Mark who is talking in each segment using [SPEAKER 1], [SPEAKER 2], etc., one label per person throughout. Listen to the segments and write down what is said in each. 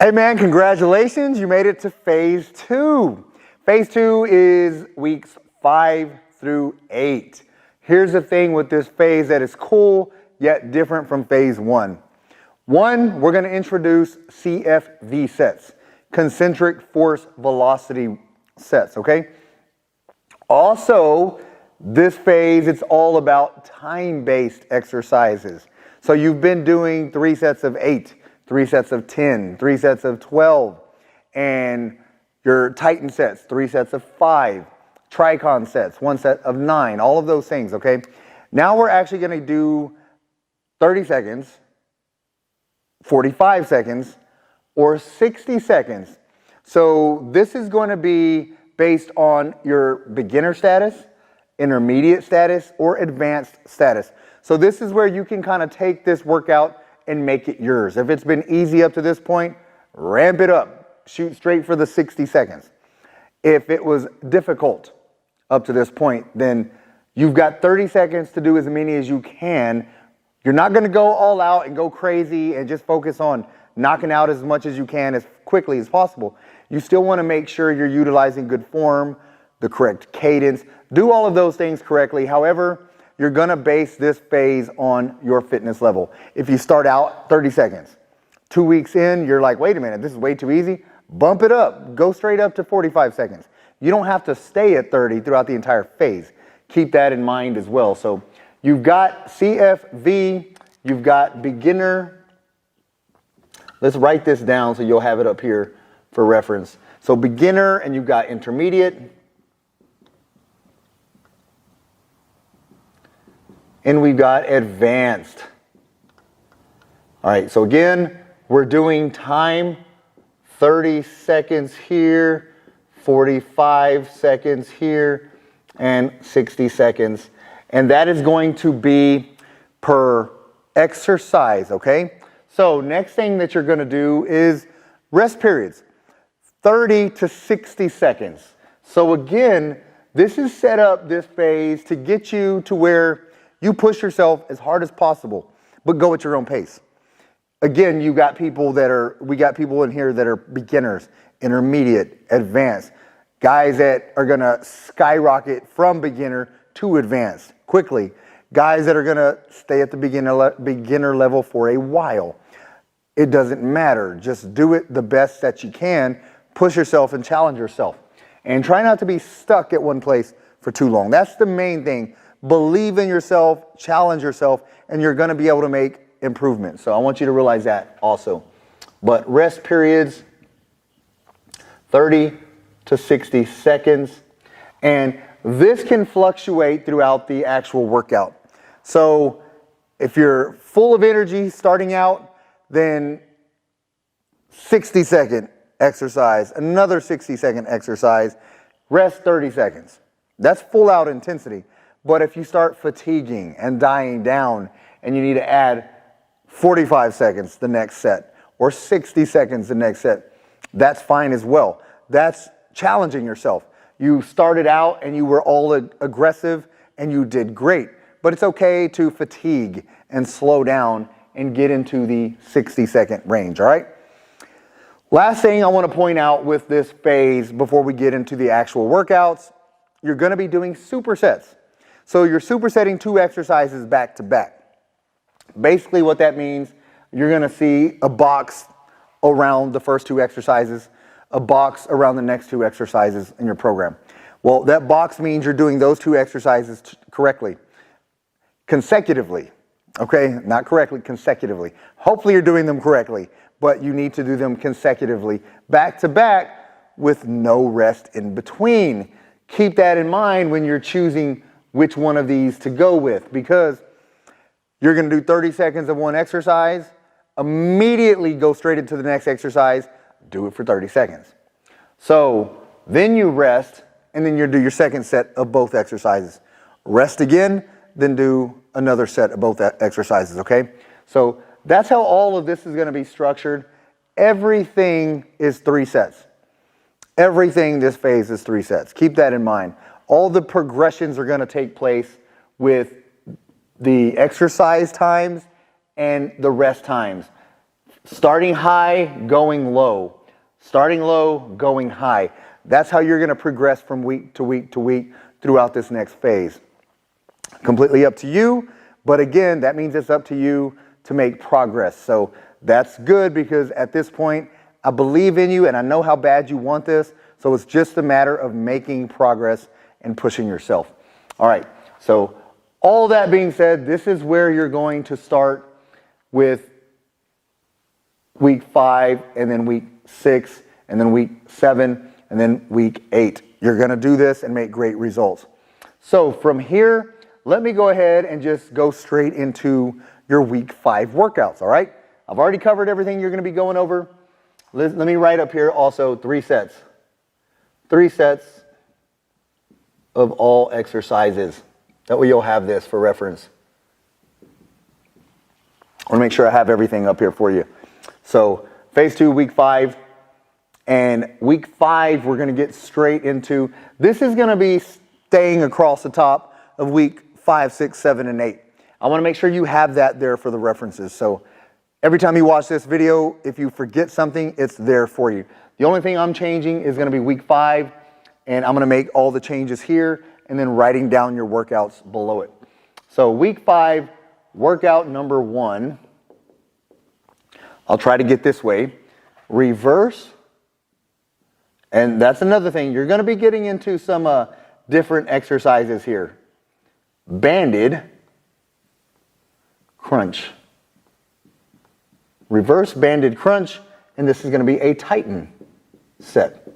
[SPEAKER 1] Hey man, congratulations. You made it to phase 2. Phase 2 is weeks 5 through 8. Here's the thing with this phase that is cool yet different from phase 1. We're going to introduce CFV sets, concentric force velocity sets, okay? Also, this phase, it's all about time-based exercises. So you've been doing 3 sets of 8. 3 sets of 10, 3 sets of 12, and your Titan sets, 3 sets of 5, Tricon sets, 1 set of 9, all of those things, okay? Now we're actually going to do 30 seconds, 45 seconds, or 60 seconds. So this is going to be based on your beginner status, intermediate status, or advanced status. So this is where you can kind of take this workout and make it yours. If it's been easy up to this point, ramp it up. Shoot straight for the 60 seconds. If it was difficult up to this point, then you've got 30 seconds to do as many as you can. You're not going to go all out and go crazy and just focus on knocking out as much as you can as quickly as possible. You still want to make sure you're utilizing good form, the correct cadence. Do all of those things correctly. However, you're going to base this phase on your fitness level. If you start out 30 seconds, 2 weeks in, you're like, wait a minute, this is way too easy. Bump it up. Go straight up to 45 seconds. You don't have to stay at 30 throughout the entire phase. Keep that in mind as well. So you've got CFV, you've got beginner. Let's write this down so you'll have it up here for reference. So beginner, and you've got intermediate. And we've got advanced. All right, so again, we're doing time, 30 seconds here, 45 seconds here, and 60 seconds. And that is going to be per exercise, okay? So next thing that you're going to do is rest periods, 30 to 60 seconds. So again, this is set up, this phase, to get you to where you push yourself as hard as possible, but go at your own pace. Again, we got people in here that are beginners, intermediate, advanced, guys that are gonna skyrocket from beginner to advanced quickly, guys that are gonna stay at the beginner level for a while. It doesn't matter. Just do it the best that you can. Push yourself and challenge yourself. And try not to be stuck at one place for too long. That's the main thing. Believe in yourself, challenge yourself, and you're going to be able to make improvements. So I want you to realize that also. But rest periods, 30 to 60 seconds. And this can fluctuate throughout the actual workout. So if you're full of energy starting out, then 60-second exercise, another 60-second exercise, rest 30 seconds. That's full out intensity. But if you start fatiguing and dying down and you need to add 45 seconds the next set or 60 seconds the next set, that's fine as well. That's challenging yourself. You started out and you were all aggressive and you did great. But it's okay to fatigue and slow down and get into the 60-second range, all right? Last thing I want to point out with this phase before we get into the actual workouts, you're going to be doing supersets. So you're supersetting 2 exercises back to back. Basically what that means, you're going to see a box around the first 2 exercises, a box around the next 2 exercises in your program. Well, that box means you're doing those 2 exercises correctly, consecutively. Okay, not correctly, consecutively. Hopefully you're doing them correctly, but you need to do them consecutively, back to back with no rest in between. Keep that in mind when you're choosing which one of these to go with, because you're going to do 30 seconds of one exercise, immediately go straight into the next exercise, do it for 30 seconds. So then you rest, and then you do your second set of both exercises. Rest again, then do another set of both exercises, okay? So that's how all of this is going to be structured. Everything is 3 sets. Everything this phase is 3 sets. Keep that in mind. All the progressions are going to take place with the exercise times and the rest times. Starting high, going low. Starting low, going high. That's how you're going to progress from week to week to week throughout this next phase. Completely up to you, but again, that means it's up to you to make progress. So that's good because at this point, I believe in you and I know how bad you want this. So it's just a matter of making progress and pushing yourself. All right, so all that being said, this is where you're going to start with week 5 and then week 6 and then week 7 and then week 8. You're going to do this and make great results. So from here, let me go ahead and just go straight into your week 5 workouts, all right? I've already covered everything you're going to be going over. Let me write up here also 3 sets. 3 sets of all exercises. That way you'll have this for reference. I want to make sure I have everything up here for you. So phase 2, week 5. And week 5, we're going to get straight into, this is going to be staying across the top of week 5, 6, 7, and 8. I want to make sure you have that there for the references. So every time you watch this video, if you forget something, it's there for you. The only thing I'm changing is going to be week 5, and I'm going to make all the changes here and then writing down your workouts below it. So week 5, workout number 1, I'll try to get this way, reverse, and that's another thing. You're going to be getting into some different exercises here. Banded crunch. Reverse banded crunch, and this is going to be a Titan set.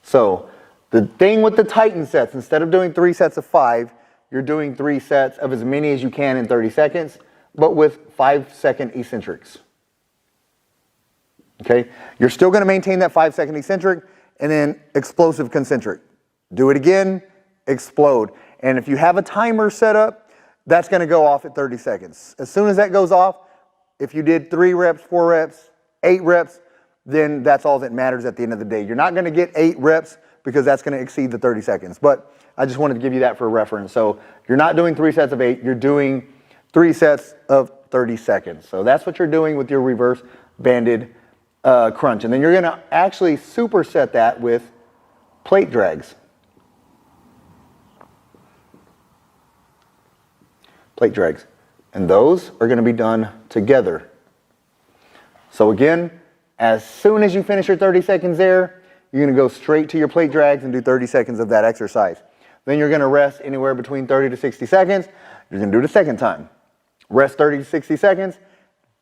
[SPEAKER 1] So the thing with the Titan sets, instead of doing 3 sets of 5, you're doing 3 sets of as many as you can in 30 seconds, but with 5-second eccentrics. Okay? You're still going to maintain that 5-second eccentric and then explosive concentric. Do it again, explode. And if you have a timer set up, that's going to go off at 30 seconds. As soon as that goes off, if you did 3 reps, 4 reps, 8 reps, then that's all that matters at the end of the day. You're not going to get 8 reps because that's going to exceed the 30 seconds. But I just wanted to give you that for reference. So you're not doing 3 sets of 8, you're doing 3 sets of 30 seconds. So that's what you're doing with your reverse banded crunch. And then you're going to actually superset that with plate drags. Plate drags. And those are going to be done together. So again, as soon as you finish your 30 seconds there, you're going to go straight to your plate drags and do 30 seconds of that exercise. Then you're going to rest anywhere between 30 to 60 seconds. You're going to do it a second time. Rest 30 to 60 seconds.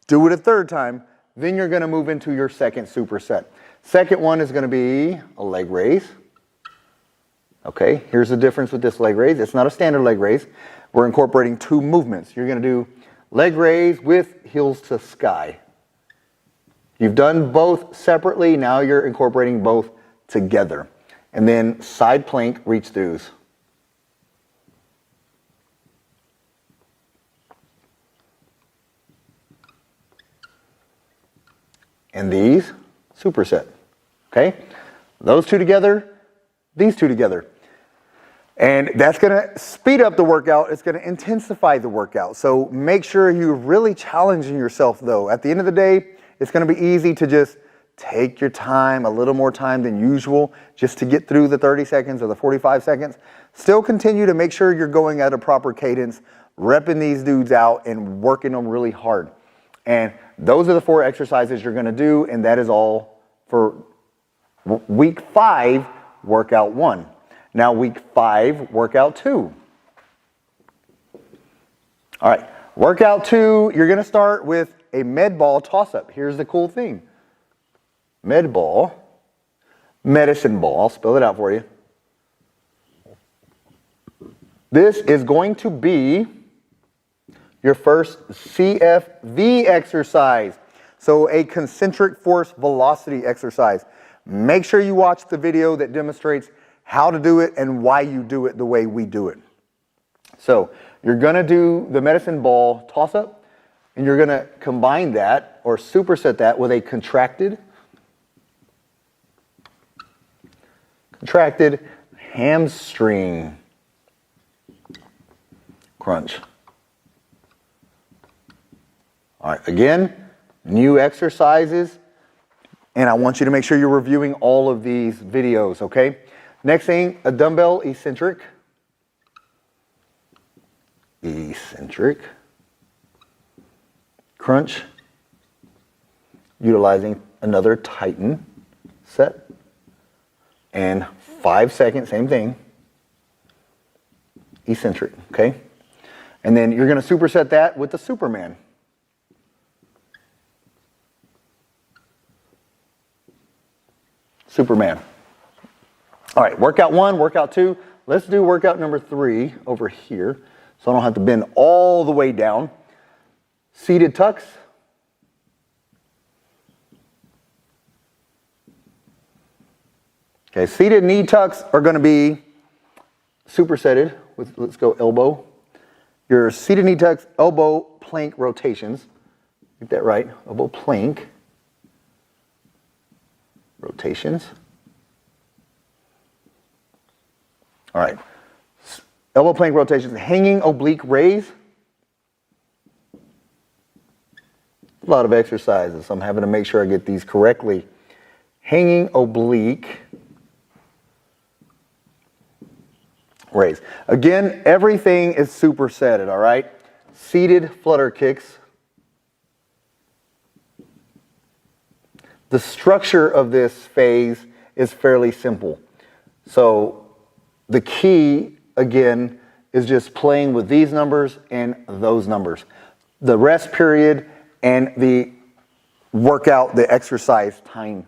[SPEAKER 1] Do it a third time. Then you're going to move into your second superset. Second one is going to be a leg raise. Okay, here's the difference with this leg raise. It's not a standard leg raise. We're incorporating 2 movements. You're going to do leg raise with heels to sky. You've done both separately. Now you're incorporating both together. And then side plank reach throughs. And these superset. Okay? Those 2 together, these 2 together. And that's going to speed up the workout. It's going to intensify the workout. So make sure you're really challenging yourself, though. At the end of the day, it's going to be easy to just take your time, a little more time than usual, just to get through the 30 seconds or the 45 seconds. Still continue to make sure you're going at a proper cadence, repping these dudes out and working them really hard. And those are the 4 exercises you're going to do, and that is all for week 5, workout 1. Now week 5, workout 2. All right, workout 2, you're going to start with a med ball toss-up. Here's the cool thing. Med ball, medicine ball, I'll spell it out for you. This is going to be your first CFV exercise. So a concentric force velocity exercise. Make sure you watch the video that demonstrates how to do it and why you do it the way we do it. So you're going to do the medicine ball toss-up, and you're going to combine that or superset that with a contracted hamstring crunch. All right, again, new exercises, and I want you to make sure you're reviewing all of these videos, okay? Next thing, a dumbbell eccentric. Crunch, utilizing another Titan set. And 5 seconds, same thing, eccentric, okay? And then you're gonna superset that with the Superman. All right, workout 1, workout 2. Let's do workout number 3 over here, so I don't have to bend all the way down. Seated tucks. Okay, seated knee tucks are going to be supersetted with, let's go elbow. Your seated knee tucks, elbow plank rotations. Get that right, elbow plank rotations. All right, elbow plank rotations, hanging oblique raise. A lot of exercises, so I'm having to make sure I get these correctly. Hanging oblique raise. Again, everything is supersetted, all right? Seated flutter kicks. The structure of this phase is fairly simple. So the key, again, is just playing with these numbers and those numbers. The rest period and the workout, the exercise time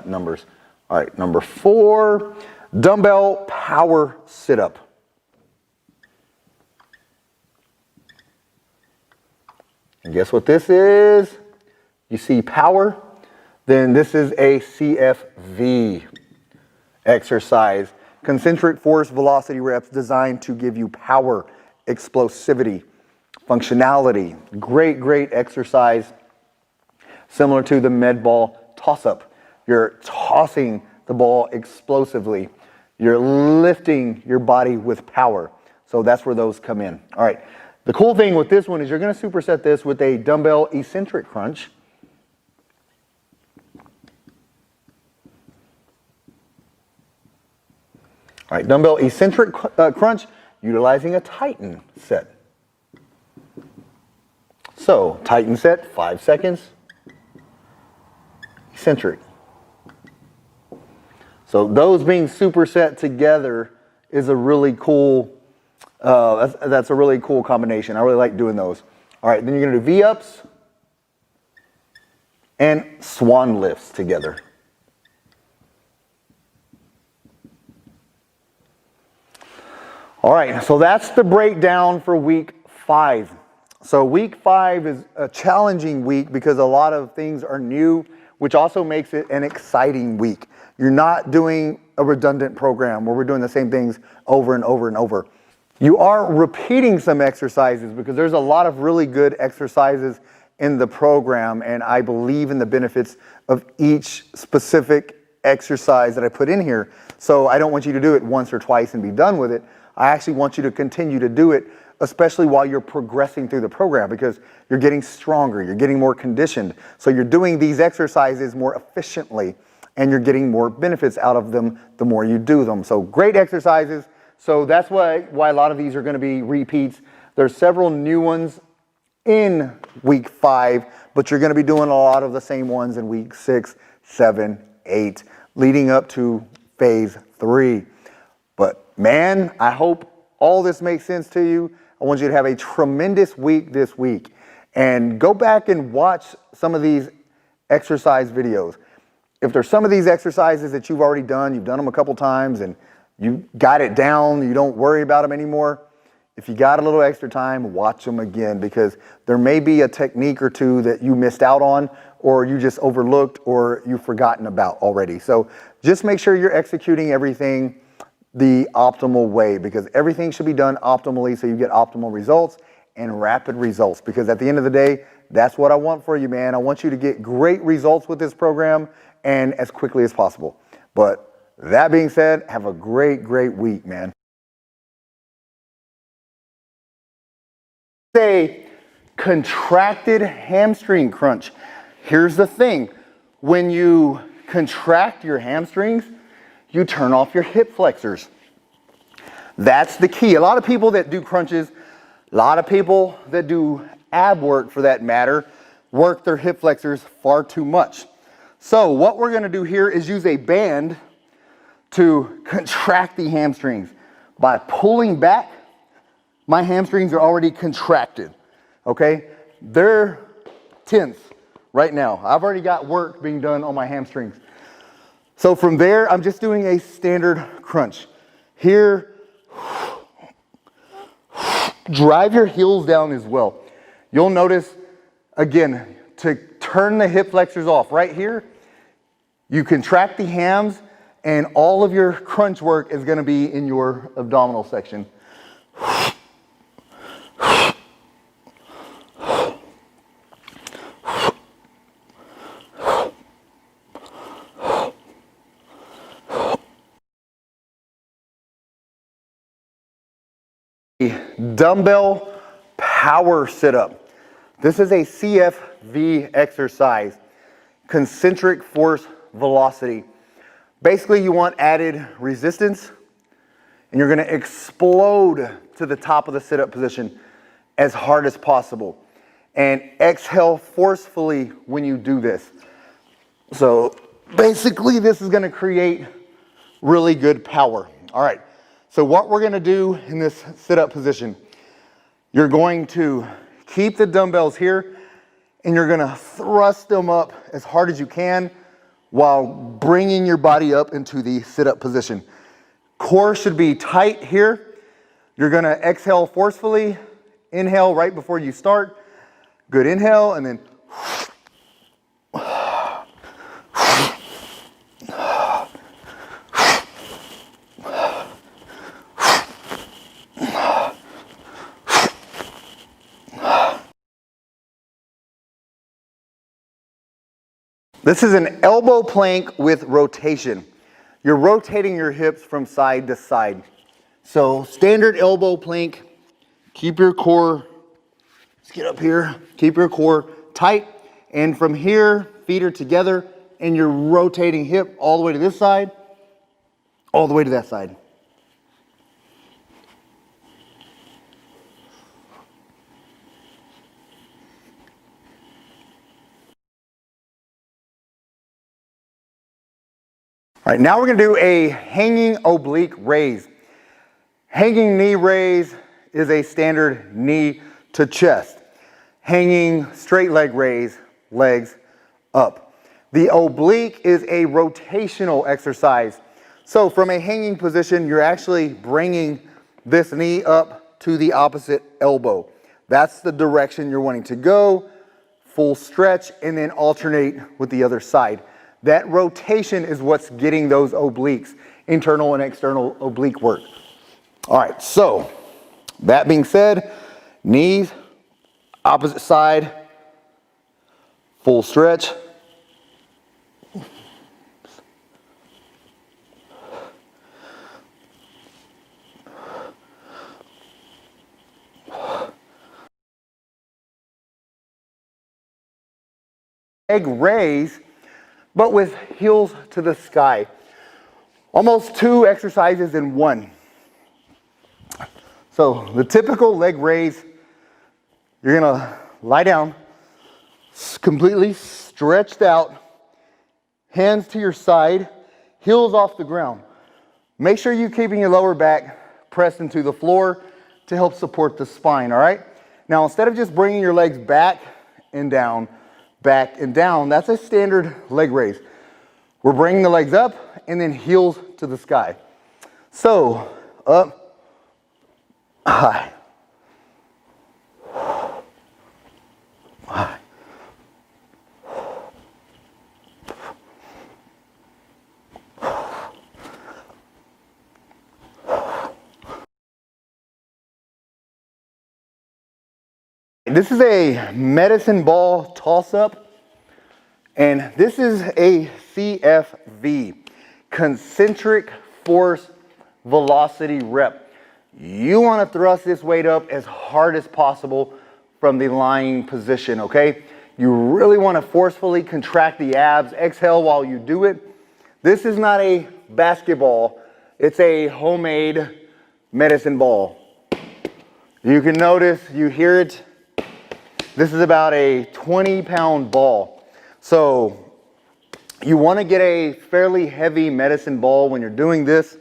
[SPEAKER 1] numbers. All right, number 4, dumbbell power sit-up. And guess what this is? You see power? Then this is a CFV exercise. Concentric force velocity reps designed to give you power, explosivity, functionality. Great, great exercise. Similar to the med ball toss-up. You're tossing the ball explosively. You're lifting your body with power. So that's where those come in. All right. The cool thing with this one is you're going to superset this with a dumbbell eccentric crunch. All right, dumbbell eccentric crunch utilizing a Titan set. So, Titan set, 5 seconds. Eccentric. So those being superset together is a really cool, that's a really cool combination. I really like doing those. All right, then you're going to do V-ups and swan lifts together. All right, so that's the breakdown for week 5. So week 5 is a challenging week because a lot of things are new, which also makes it an exciting week. You're not doing a redundant program where we're doing the same things over and over and over. You are repeating some exercises because there's a lot of really good exercises in the program, and I believe in the benefits of each specific exercise that I put in here. So I don't want you to do it once or twice and be done with it. I actually want you to continue to do it, especially while you're progressing through the program, because you're getting stronger, you're getting more conditioned. So you're doing these exercises more efficiently, and you're getting more benefits out of them the more you do them. So great exercises. So that's why a lot of these are going to be repeats. There's several new ones in week 5, but you're going to be doing a lot of the same ones in week 6, 7, 8, leading up to phase 3. But man, I hope all this makes sense to you. I want you to have a tremendous week this week. And go back and watch some of these exercise videos. If there's some of these exercises that you've already done, you've done them a couple times and you got it down, you don't worry about them anymore, if you got a little extra time, watch them again, because there may be a technique or two that you missed out on, or you just overlooked, or you've forgotten about already. So just make sure you're executing everything the optimal way, because everything should be done optimally so you get optimal results and rapid results. Because at the end of the day, that's what I want for you, man. I want you to get great results with this program and as quickly as possible. But that being said, have a great, great week, man. Say Contracted hamstring crunch. Here's the thing. When you contract your hamstrings, you turn off your hip flexors. That's the key. A lot of people that do crunches, a lot of people that do ab work for that matter, work their hip flexors far too much. So what we're going to do here is use a band to contract the hamstrings. By pulling back, my hamstrings are already contracted. Okay? They're tense right now. I've already got work being done on my hamstrings. So from there, I'm just doing a standard crunch. Here, drive your heels down as well. You'll notice, again, to turn the hip flexors off right here, you contract the hams and all of your crunch work is going to be in your abdominal section. Dumbbell power sit-up. This is a CFV exercise, concentric force velocity. Basically, you want added resistance, and you're going to explode to the top of the sit-up position as hard as possible. And exhale forcefully when you do this. So basically, this is going to create really good power. All right. So what we're going to do in this sit-up position, you're going to keep the dumbbells here and you're going to thrust them up as hard as you can while bringing your body up into the sit-up position. Core should be tight here. You're going to exhale forcefully, inhale right before you start. Good inhale and then this is an elbow plank with rotation. You're rotating your hips from side to side. So standard elbow plank, keep your core, let's get up here, keep your core tight. And from here, feet are together and you're rotating hip all the way to this side, all the way to that side. All right, now we're going to do a hanging oblique raise. Hanging knee raise is a standard knee to chest. Hanging straight leg raise, legs up. The oblique is a rotational exercise. So from a hanging position, you're actually bringing this knee up to the opposite elbow. That's the direction you're wanting to go. Full stretch and then alternate with the other side. That rotation is what's getting those obliques, internal and external oblique work. All right, so that being said, knees, opposite side, full stretch. Leg raise, but with heels to the sky. Almost two exercises in one. So the typical leg raise, you're gonna lie down, completely stretched out, hands to your side, heels off the ground. Make sure you're keeping your lower back pressed into the floor to help support the spine, all right? Now, instead of just bringing your legs back and down, that's a standard leg raise. We're bringing the legs up and then heels to the sky. So, up, high, high. This is a medicine ball toss-up, and this is a CFV, concentric force velocity rep. You want to thrust this weight up as hard as possible from the lying position, okay? You really want to forcefully contract the abs. Exhale while you do it. This is not a basketball. It's a homemade medicine ball. You can notice, you hear it. This is about a 20-pound ball. So you want to get a fairly heavy medicine ball when you're doing this,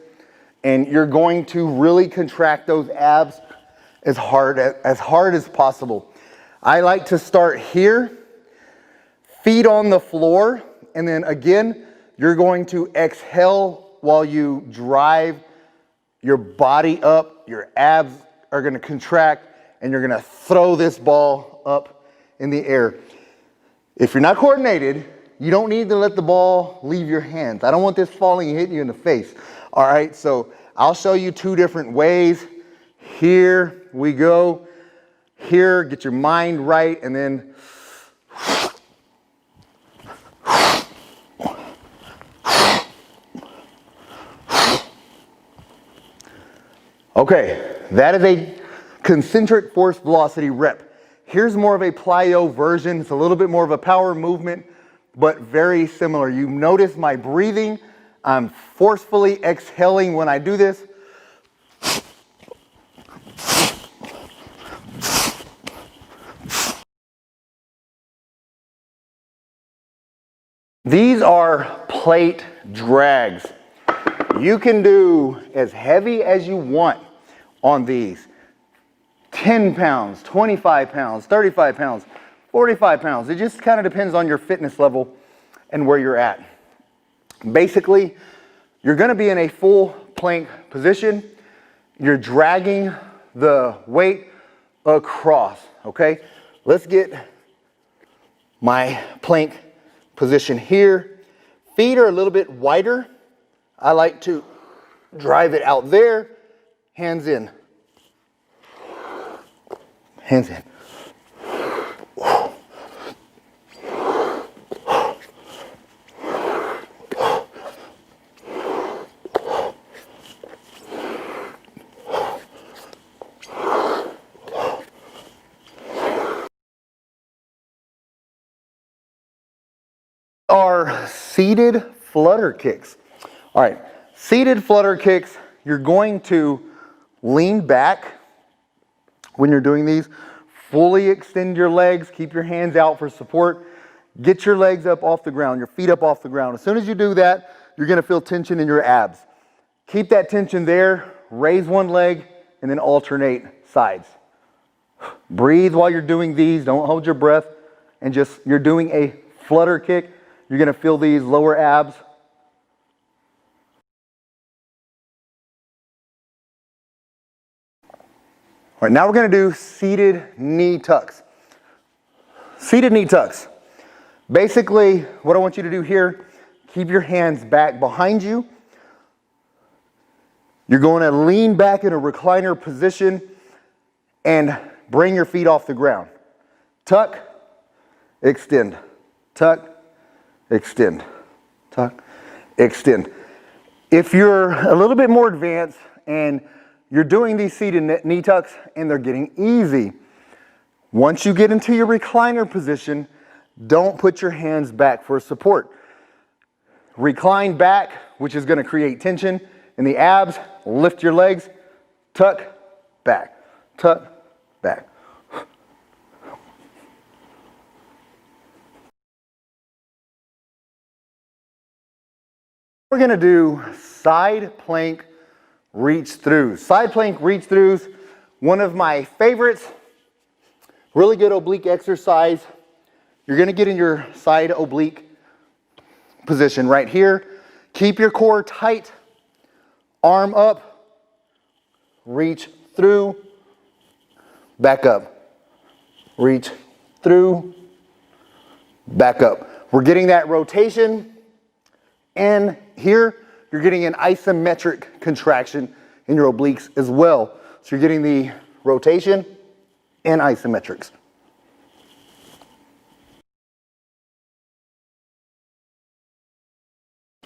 [SPEAKER 1] and you're going to really contract those abs as hard as possible. I like to start here, feet on the floor, and then again, you're going to exhale while you drive your body up. Your abs are going to contract, and you're going to throw this ball up in the air. If you're not coordinated, you don't need to let the ball leave your hands. I don't want this falling and hitting you in the face. All right, so I'll show you two different ways. Here we go. Here, get your mind right, and then okay, that is a concentric force velocity rep. Here's more of a plyo version. It's a little bit more of a power movement, but very similar. You notice my breathing. I'm forcefully exhaling when I do this. These are plate drags. You can do as heavy as you want on these. 10 pounds, 25 pounds, 35 pounds, 45 pounds. It just kind of depends on your fitness level and where you're at. Basically, you're going to be in a full plank position. You're dragging the weight across, okay? Let's get my plank position here. Feet are a little bit wider. I like to drive it out there. Hands in. Hands in. Are seated flutter kicks. All right, seated flutter kicks, you're going to lean back when you're doing these. Fully extend your legs, keep your hands out for support. Get your legs up off the ground, your feet up off the ground. As soon as you do that, you're gonna feel tension in your abs. Keep that tension there, raise one leg, and then alternate sides. Breathe while you're doing these, don't hold your breath, and just, you're doing a flutter kick. You're gonna feel these lower abs. All right, now we're gonna do seated knee tucks. Seated knee tucks. Basically, what I want you to do here, keep your hands back behind you. You're going to lean back in a recliner position and bring your feet off the ground. Tuck, extend, tuck, extend, tuck, extend. If you're a little bit more advanced and you're doing these seated knee tucks and they're getting easy, once you get into your recliner position, don't put your hands back for support. Recline back, which is going to create tension in the abs. Lift your legs, tuck, back, tuck, back. We're going to do side plank reach throughs. Side plank reach throughs, one of my favorites. Really good oblique exercise. You're going to get in your side oblique position right here. Keep your core tight. Arm up. Reach through. Back up. Reach through. Back up. We're getting that rotation. And here, you're getting an isometric contraction in your obliques as well. So you're getting the rotation and isometrics.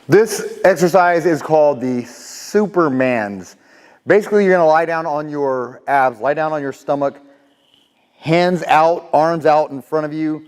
[SPEAKER 1] This exercise is called the Supermans. Basically, you're going to lie down on your abs, lie down on your stomach, hands out, arms out in front of you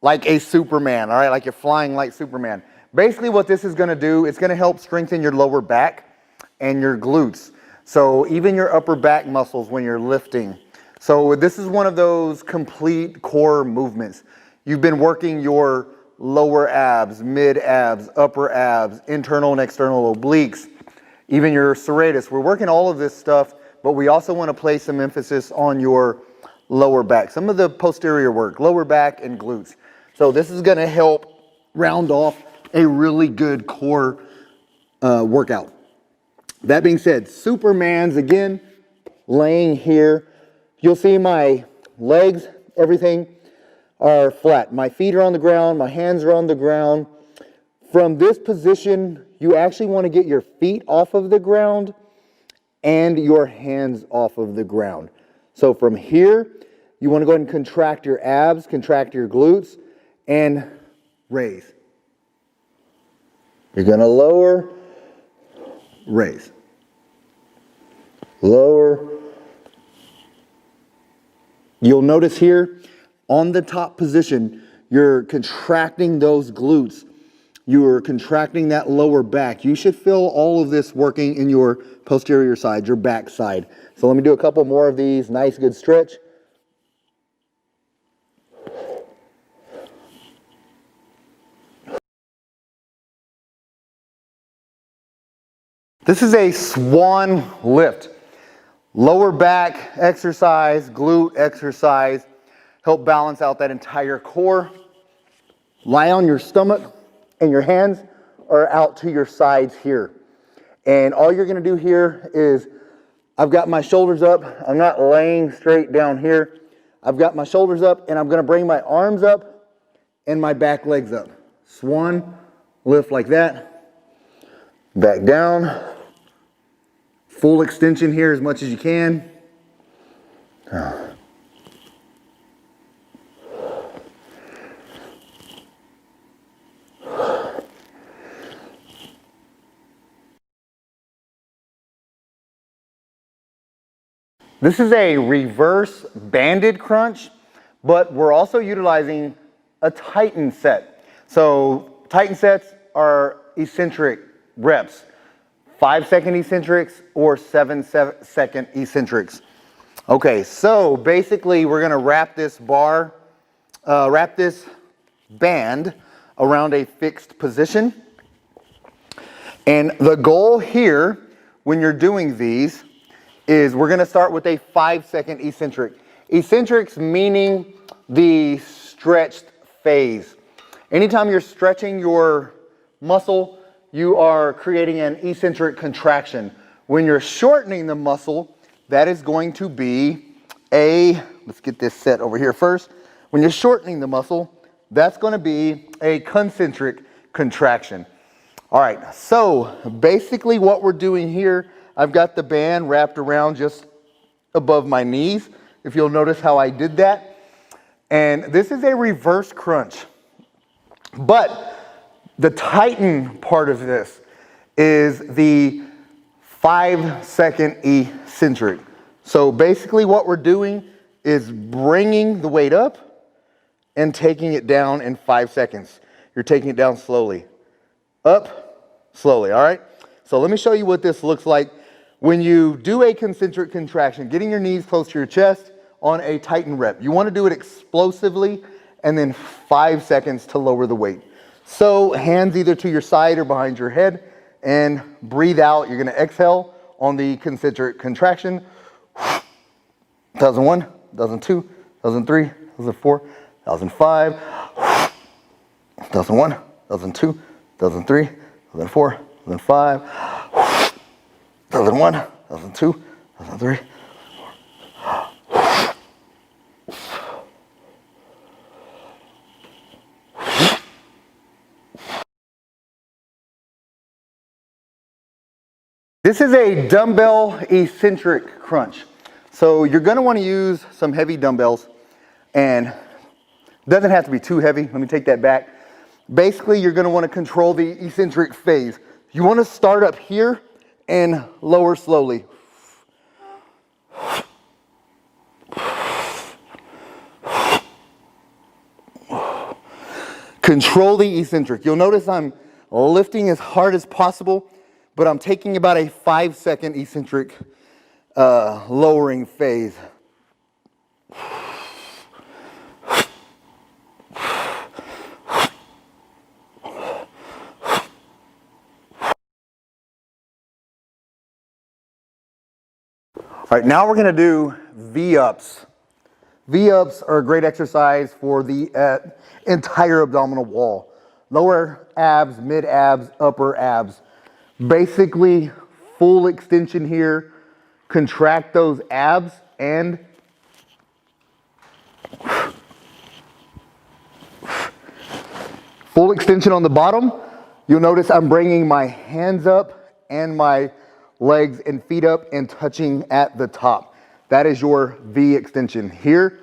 [SPEAKER 1] like a Superman, all right? Like you're flying like Superman. Basically what this is gonna do, it's gonna help strengthen your lower back and your glutes. So even your upper back muscles when you're lifting. So this is one of those complete core movements. You've been working your lower abs, mid abs, upper abs, internal and external obliques, even your serratus. We're working all of this stuff, but we also want to place some emphasis on your lower back. Some of the posterior work, lower back and glutes. So this is going to help round off a really good core workout. That being said, Superman's again, laying here. You'll see my legs, everything are flat. My feet are on the ground, my hands are on the ground. From this position, you actually want to get your feet off of the ground and your hands off of the ground. So from here, you want to go ahead and contract your abs, contract your glutes, and raise. You're going to lower, raise. Lower. You'll notice here, on the top position, you're contracting those glutes. You're contracting that lower back. You should feel all of this working in your posterior side, your back side. So let me do a couple more of these. Nice, good stretch. This is a swan lift. Lower back exercise, glute exercise. Help balance out that entire core. Lie on your stomach and your hands are out to your sides here. And all you're going to do here is, I've got my shoulders up. I'm not laying straight down here. I've got my shoulders up and I'm going to bring my arms up and my back legs up. Swan, lift like that. Back down. Full extension here as much as you can. This is a reverse banded crunch, but we're also utilizing a Titan set. So Titan sets are eccentric reps. 5-second eccentrics or 7-second eccentrics. Okay, so basically we're gonna wrap this band around a fixed position. And the goal here, when you're doing these, is we're gonna start with a 5-second eccentric. Eccentrics meaning the stretched phase. Anytime you're stretching your muscle, you are creating an eccentric contraction. When you're shortening the muscle, that is going to be let's get this set over here first. When you're shortening the muscle, that's going to be a concentric contraction. All right, so basically what we're doing here, I've got the band wrapped around just above my knees. If you'll notice how I did that. And this is a reverse crunch. But the Titan part of this is the 5-second eccentric. So basically what we're doing is bringing the weight up and taking it down in 5 seconds. You're taking it down slowly. Up, slowly, all right? So let me show you what this looks like when you do a concentric contraction, getting your knees close to your chest on a Titan rep. You want to do it explosively and then 5 seconds to lower the weight. So hands either to your side or behind your head and breathe out. You're going to exhale on the concentric contraction. 1001, 1002, 1003, 1004, 1005, 1001, 1002, 1003, 1004, 1005, 1001, 1002, 1003. This is a dumbbell eccentric crunch. So you're going to want to use some heavy dumbbells, and it doesn't have to be too heavy. Let me take that back. Basically, you're going to want to control the eccentric phase. You want to start up here and lower slowly. Control the eccentric. You'll notice I'm lifting as hard as possible, but I'm taking about a 5-second eccentric lowering phase. All right, now we're gonna do V-ups. V-ups are a great exercise for the entire abdominal wall. Lower abs, mid abs, upper abs. Basically, full extension here. Contract those abs and full extension on the bottom. You'll notice I'm bringing my hands up and my legs and feet up and touching at the top. That is your V extension. Here,